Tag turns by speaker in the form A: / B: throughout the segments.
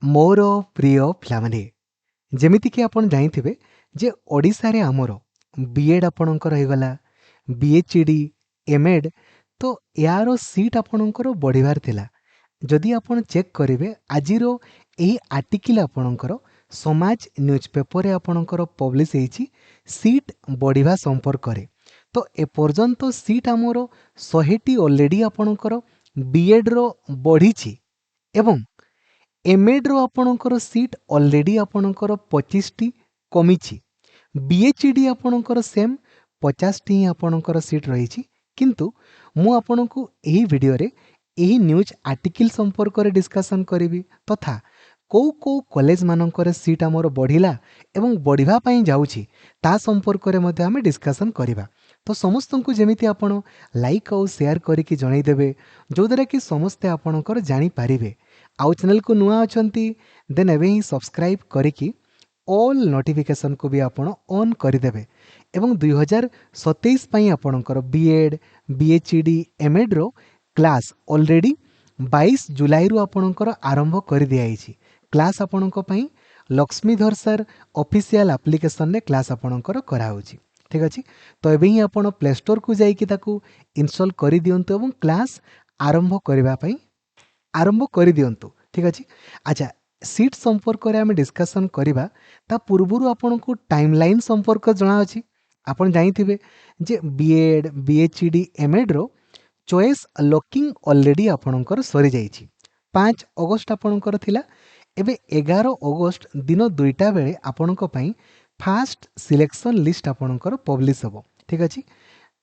A: मोर प्रिय पिलामाने जेमितिकी आपण जानिथिबे जे ओडिसा रे आमर बीएड आपणकर होइगला बीएचडी एमएड तो यार सीट आपणकर बढ़िबार थिला। जदि आपण चेक करिवे आजिरो एही आर्टिकल आपणकर समाज न्यूज पेपर रे आपणकर पब्लिश हेछि सीट बढ़िबा संपर्क रे। तो ए पर्यंत सीट आमर 100टी ऑलरेडी आपणकर बीएड रो बढ़िछि एवं एमएड रो आपणकर सीट ऑलरेडी आपणकर 25टी कमिछि। बीएचडी आपणकर सेम 50टी ही आपणकर सीट रहिछि। किंतु मु आपणको एही वीडियो रे एही न्यूज आर्टिकल संपर्क रे डिस्कशन करिवि तथा को कॉलेज मानकर सीट आमर बढ़िला एवं बढ़िबा पई जाउछि ता संपर्क रे मध्ये आमे डिस्कशन करिबा। तो समस्त को जेमिति आपण लाइक और शेयर करिकि जणाई देबे जो द्वारा कि समस्ते आपणकर जानि पारिबे। आउ चैनल को नुआ अछंती देन एबे ही सब्सक्राइब करिकि ऑल नोटिफिकेशन को भी आपण ऑन करदेवे एवं 2027 पई आपणकर बीएड बीएचडी एमएड रो क्लास ऑलरेडी 22 जुलाई रु आपणकर आरंभ कर दियाइछि। क्लास आपणको पई लक्ष्मीधर सर ऑफिशियल एप्लिकेशन ने क्लास आपणकर कराउछि। ठीक अछि। तो एबे ही आपण प्ले स्टोर को जाई कि ताकू इंस्टॉल करि दियंतु एवं क्लास आरंभ करबा पई आरंभ कर दियंतु। ठीक अछि। अच्छा सीट संपर्क रे आमे डिस्कशन करिबा ता पूर्वरु आपनको टाइमलाइन संपर्क जणा अछि। आपण जानिथिबे जे बीएड बीएचडी एमएड रो चॉइस लॉकिंग ऑलरेडी आपणकर सरी जाइछि। 5 अगस्त आपणकर थिला एबे 11 अगस्त दिन 2टा बेले आपणको पई फास्ट सिलेक्शन लिस्ट आपणकर पब्लिश हबो। ठीक अछि।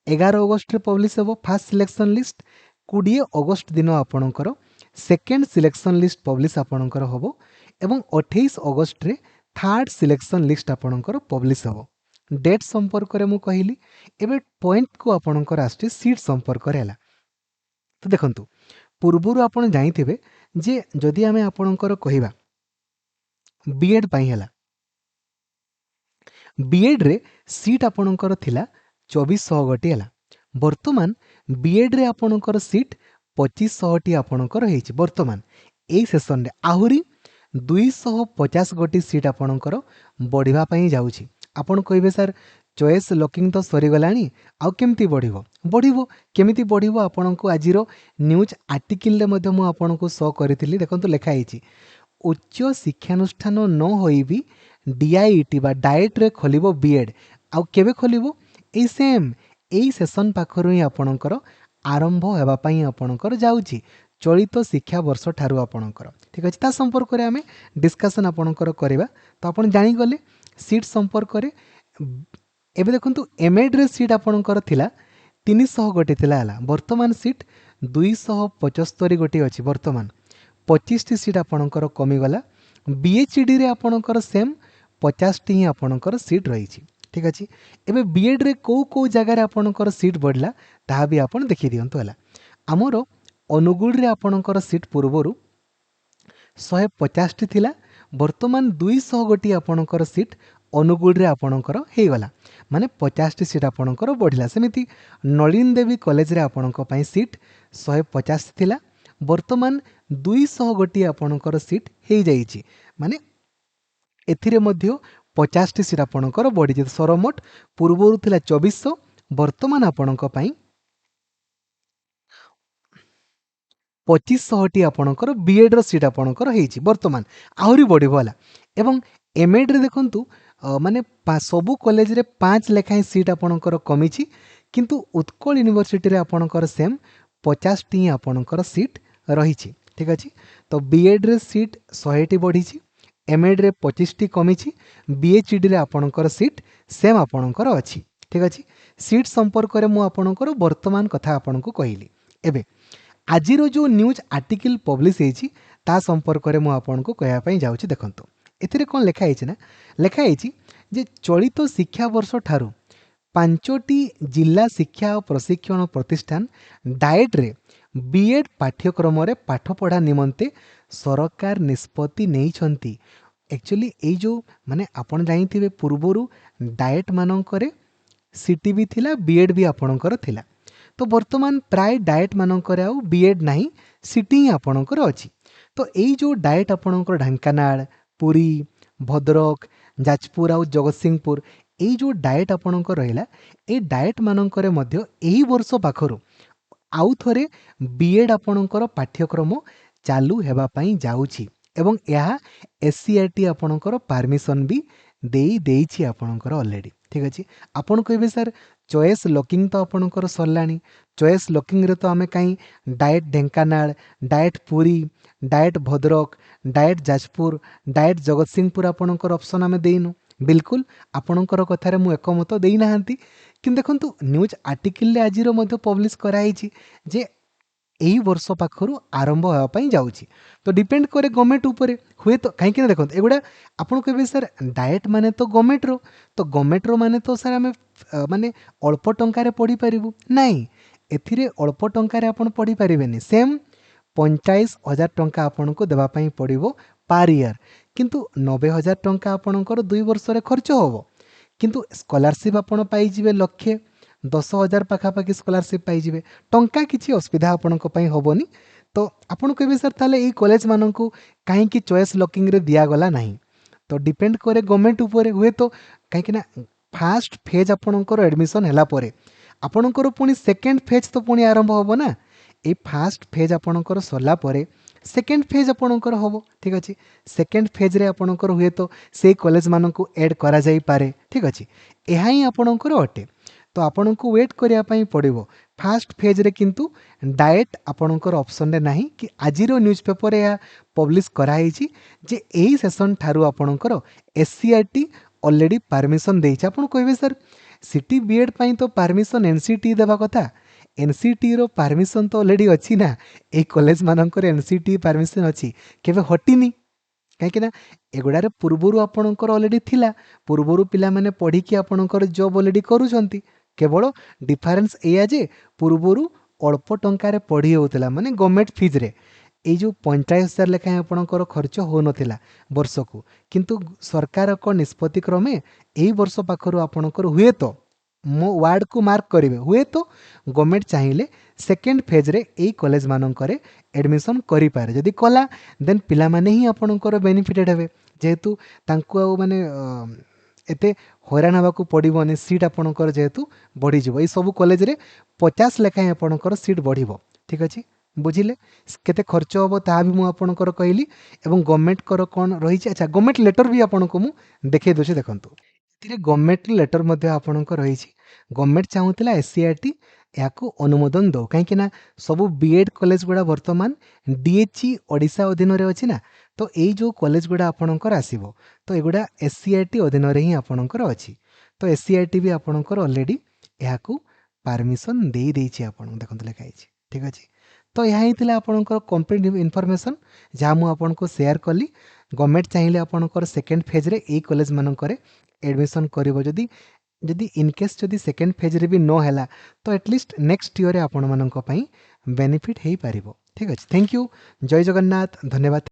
A: 11 अगस्त रे पब्लिश हबो फास्ट सिलेक्शन लिस्ट। 20 अगस्त दिन आपणकर सेकेंड सिलेक्शन लिस्ट पब्लिश आपणकर हबो एवं 28 अगस्त रे थर्ड सिलेक्शन लिस्ट आपणकर पब्लिश हबो। डेट संपर्क रे मु कहिली एबे पॉइंट को आपणकर आस्ते सीट संपर्क रे हला। तो देखंतु पूर्वरु आपण जानिथिबे जे जदि आमे आपणकर कहिबा बीएड पई हला बीएड रे सीट आपणकर थिला 2400 गोटी हला। वर्तमान बीएड रे आपणकर सीट 2500 टी आपणकर हेछि। वर्तमान एई सेशन रे आहुरी 250 गोटी सीट आपणकर बढ़िबा पई जाउछि। आपण कहिबे सर चॉइस लॉकिंग तो सरी गलानी आउ केमती बढ़िबो बढ़िबो केमिति बढ़िबो आपणको आजिरो न्यूज आर्टिकल रे मध्ये मु आपणको शो करिथिली। देखंतु लेखा हेछि उच्च शिक्षानुष्ठान न होई भी डीआईटी बा डाइट रे खोलिबो बीएड आउ केबे खोलिबो एई सेम एई सेशन पाखरु ही आपणकर आरंभ हेबा पई आपणकर जाउछि चलित शिक्षा वर्ष ठारू आपणकर। ठीक अछि। ता संपर्क रे आमे डिस्कशन आपणकर करिबा। तो आपण जानि गले सीट संपर्क रे एबे देखंतु एमएड रे सीट आपणकर थिला 300 गोटी थिला हला। वर्तमान सीट 275 गोटी अछि। वर्तमान 25 टी सीट आपणकर कमी गला। बीएचडी रे आपणकर सेम 50 टी आपणकर सीट रहिछि। ठीक अछि। एबे बीएड रे को जगह रे आपणकर सीट बढ़ला ता भी आपण देखि दियंतु हला। हमरो अनुगुल रे आपणकर सीट पूर्वरु 150 टी थिला। वर्तमान 200 गोटी आपणकर सीट अनुगुल रे आपणकर हे गला माने 50 टी सीट आपणकर बढ़िला। सेमिति नलिन देवी कॉलेज रे आपणको पई सीट 150 थिला। वर्तमान 200 गोटी आपणकर सीट हे जाइछि माने एथिरे मध्ये 50 टी सीट आपणकर बढ़ि जे सरमोट पूर्वरु थिला 2400 वर्तमान आपणको पई 2500 टी आपणकर बीएड रो सीट आपणकर हेछि। वर्तमान आहुरी बढ़ि भला एवं एमएड रे देखंतु माने सबु कॉलेज रे 5 लेखाय सीट आपणकर कमिछि। किंतु उत्कल यूनिवर्सिटी रे आपणकर सेम 50 टी आपणकर सीट रहिछि। ठीक अछि। तो बीएड रे सीट 100 टी बढ़िछि एमएड रे 25 टी कमिछि बीएचडी रे आपणकर सीट सेम आपणकर अछि। ठीक अछि। सीट संपर्क रे मु आपणकर वर्तमान कथा आपणको कहिली। एबे आजिरो जो न्यूज आर्टिकल पब्लिश हेछि ता संपर्क रे मु आपणको कहया पई जाउछि। देखंतु एथिरे कोन लेखा हेछि ना लेखा हेछि जे चलित शिक्षा वर्ष ठारू 5टी जिला शिक्षा और प्रशिक्षण प्रतिष्ठान डाएट रे बीएड पाठ्यक्रम रे पाठ पढ़ा निमंते सरकार निष्पत्ति नहीं छंती। एक्चुअली ए जो माने आपण जानिथिबे पूर्वरु डाएट मानकरे सीटी भी थिला बीएड भी आपणकर थिला। तो वर्तमान प्राय डाएट मानकरे आउ बीएड नाही सीटी ही आपणकर अछि। तो यही जो डाएट आपणकर ढेंकानाल पुरी भद्रक जाजपुर आउ जगतसिंहपुर यही जो डाएट आपणकर रहिला ए डाएट मानकरे मध्य एही वर्ष पाखरु आउ थरे बीएड आपणकर पाठ्यक्रम चालू हेबा पई जाउछि एवं यह एससीईआरटी आपणकर परमिशन भी देई देइछि आपणकर ऑलरेडी ठीक अछि। आपण कहबे सर चॉइस लॉकिंग तो आपणकर सरलानी चॉइस लॉकिंग रे तो आमे काई diet Dhenkanal diet Puri diet Bhadrak diet Jajpur diet Jagatsinghpur आपणकर ऑप्शन आमे देइनु बिल्कुल आपणकर कथारे मु एकमत देई नाहंती कि देखंतु न्यूज आर्टिकल ले आजिरो मध्य पब्लिश कराइछि जे एही वर्ष पाखरु आरंभ होगा पई जाउछि तो डिपेंड करे गवर्नमेंट ऊपर हुए तो कहीं कि देखो एगुड़ा आपन कहबे सर डाएट माने तो गवर्नमेंट रो माने तो सर आमे माने अल्प टंका रे पढ़ी परिबु नाही एथिरे अल्प टंका रे आपन पढ़ी परिबेनी सेम 45,000 टंका आपन को देबा पई पड़िबो पर ईयर किंतु 90,000 टंका आपनकर 2 वर्ष रे खर्च होबो किंतु स्कॉलरशिप आपण पाई जिवे लक्षे 10,000 पाखापाखि स्कॉलरशिप पाई जिवे टंका किछि असुविधा आपण को पई होबोनी तो आपण कहबे सर ताले एई कॉलेज माननकु काहे कि चॉइस लॉकिंग रे दिया गला नाही तो डिपेंड करे गवर्नमेंट ऊपर हुए तो काहे कि ना फर्स्ट फेज आपणकर एडमिशन हैला परे आपणकर पुनी सेकंड फेज तो पुनी आरंभ होबो ना ए फर्स्ट फेज आपणकर सरला परे सेकंड फेज आपणकर होबो ठीक अछि सेकंड फेज रे आपणकर हुए तो से कॉलेज माननकु ऐड करा जाई पारे ठीक अछि एहा ही आपणकर अटे तो आपन को वेट करिया पई पड़िबो फर्स्ट फेज रे किंतु डाएट आपणकर ऑप्शन रे नाही कि आजिरो न्यूज पेपर या पब्लिश कराइछि जे एही सेशन थारु आपणकर एससीईआरटी ऑलरेडी परमिशन देइछि आपन कहबे सर सिटी बीएड पई तो परमिशन एनसीटी देबा कथा एनसीटी रो परमिशन तो ऑलरेडी अछि ना ए कॉलेज मानकर एनसीटी परमिशन अछि केबे हटिनी कहीं एगुड़ारे पूर्वर आपणकर ऑलरेडी थिला पूर्वर पिला माने पढ़ी कि आपणकर जॉब ऑलरेडी करूछंती केवल डिफरेंस एया जे पूर्वर अल्प टंका पढ़ी होता माने गवर्नमेंट फीज रे ये जो 45,000 लेखाएं आपणकर खर्च हो नथिला वर्ष को किंतु सरकार को निष्पत्ति क्रमे यही वर्ष पाखरु आपणकर हुए तो मो वार्ड को मार्क करेंगे हुए तो गवर्नमेंट चाहिए सेकेंड फेज रे यही कॉलेज मानकर एडमिशन करि पारे जदि कला देन पिला माने ही आपणकर बेनिफिटेड हेबे जेहेतु तांको माने एते हैरान होगा पड़ोनी सीट आपणकर जेहेतु बढ़ी ये सब कॉलेज रे 50 लेखाएं आपणकर सीट बढ़िबो ठीक अच्छे बुझिले केते खर्च हम ता भी मुझे कहली एवं गवर्नमेंट कर कौन रही अच्छा गवर्नमेंट लेटर भी आपको मुझे देखे दूसरे देखो ये गवर्नमेंट लेटर आपणकर रही गवर्नमेंट चाहूला एससीईआरटी या अनुमोदन दो कहीं सबू बीएड कॉलेज गुड़ा बर्तमान डीएचई ओडिशा अधीन रे अच्छी ना तो यही जो कॉलेज गुड़ा आपणकर आसीबो तो एगुड़ा एससीईआरटी अधीन रे ही आपणकर अच्छी तो एससीईआरटी भी आपणकर ऑलरेडी या परमिशन दे देछि आपन देखो लिखाई ठीक अच्छे तो यह ही आपणकर कंप्लीट इनफॉरमेशन जहाँ मुझे आपको शेयर कली गवर्नमेंट चाहिए आपणकर सेकेंड फेज रे यही कॉलेज मानकर एडमिशन करिवो जदि जदि इनकेस जदि सेकेंड फेज रे भी न हैला तो एटलिस्ट नेक्स्ट ईयर आपण मानक पई बेनिफिट हेई पारिबो ठीक अछि थैंक यू जय जगन्नाथ धन्यवाद।